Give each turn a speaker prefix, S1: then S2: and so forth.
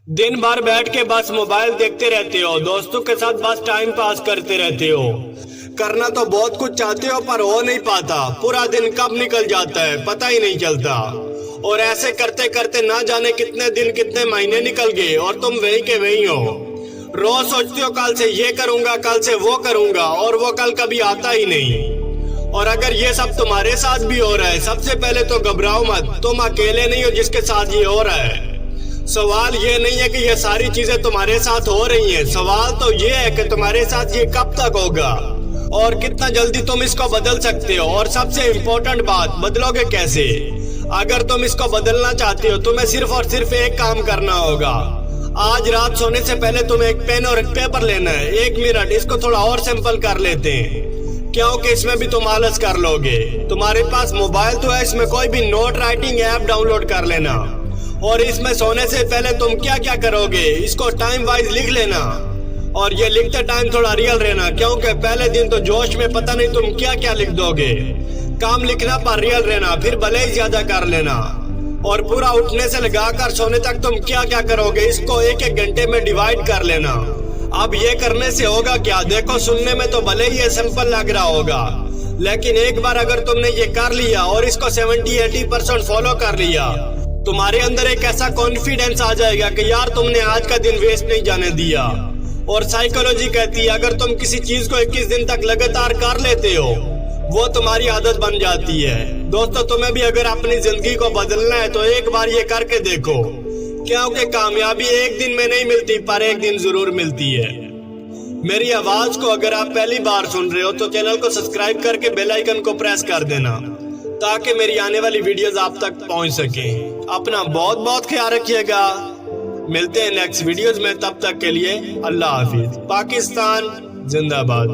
S1: दिन भर बैठ के बस मोबाइल देखते रहते हो, दोस्तों के साथ बस टाइम पास करते रहते हो। करना तो बहुत कुछ चाहते हो पर हो नहीं पाता। पूरा दिन कब निकल जाता है पता ही नहीं चलता। और ऐसे करते करते ना जाने कितने दिन कितने महीने निकल गए और तुम वही के वही हो। रोज सोचते हो कल से ये करूंगा, कल से वो करूंगा, और वो कल कभी आता ही नहीं। और अगर ये सब तुम्हारे साथ भी हो रहा है, सबसे पहले तो घबराओ मत, तुम अकेले नहीं हो जिसके साथ ये हो रहा है। सवाल ये नहीं है कि ये सारी चीजें तुम्हारे साथ हो रही हैं, सवाल तो ये है कि तुम्हारे साथ ये कब तक होगा और कितना जल्दी तुम इसको बदल सकते हो। और सबसे इम्पोर्टेंट बात, बदलोगे कैसे? अगर तुम इसको बदलना चाहते हो तुम्हें सिर्फ और सिर्फ एक काम करना होगा। आज रात सोने से पहले तुम्हें एक पेन और एक पेपर लेना है। 1 मिनट, इसको थोड़ा और सिंपल कर लेते हैं क्योंकि इसमें भी तुम आलस कर लोगे। तुम्हारे पास मोबाइल तो है, इसमें कोई भी नोट राइटिंग ऐप डाउनलोड कर लेना और इसमें सोने से पहले तुम क्या क्या करोगे इसको टाइम वाइज लिख लेना। और ये लिखते टाइम थोड़ा रियल रहना क्योंकि पहले दिन तो जोश में पता नहीं तुम क्या क्या लिख दोगे। काम लिखना पर रियल रहना, फिर भले ही ज्यादा कर लेना। और पूरा उठने से लगाकर सोने तक तुम क्या क्या करोगे इसको 1-1 घंटे में डिवाइड कर लेना। अब ये करने से होगा क्या? देखो, सुनने में तो भले ही ये सिंपल लग रहा होगा, लेकिन एक बार अगर तुमने ये कर लिया और इसको 70-80% फॉलो कर लिया, तुम्हारे अंदर एक ऐसा कॉन्फिडेंस आ जाएगा कि यार तुमने आज का दिन वेस्ट नहीं जाने दिया। और साइकोलॉजी कहती है अगर तुम किसी चीज को 21 दिन तक लगातार कर लेते हो वो तुम्हारी आदत बन जाती है। दोस्तों, तुम्हें भी अगर अपनी जिंदगी को बदलना है तो एक बार ये करके देखो क्योंकि कामयाबी एक दिन में नहीं मिलती पर एक दिन जरूर मिलती है। मेरी आवाज को अगर आप पहली बार सुन रहे हो तो चैनल को सब्सक्राइब करके बेल आइकन को प्रेस कर देना ताकि मेरी आने वाली वीडियोस आप तक पहुंच सके। अपना बहुत बहुत ख्याल रखिएगा। मिलते हैं नेक्स्ट वीडियोस में, तब तक के लिए अल्लाह हाफिज। पाकिस्तान जिंदाबाद।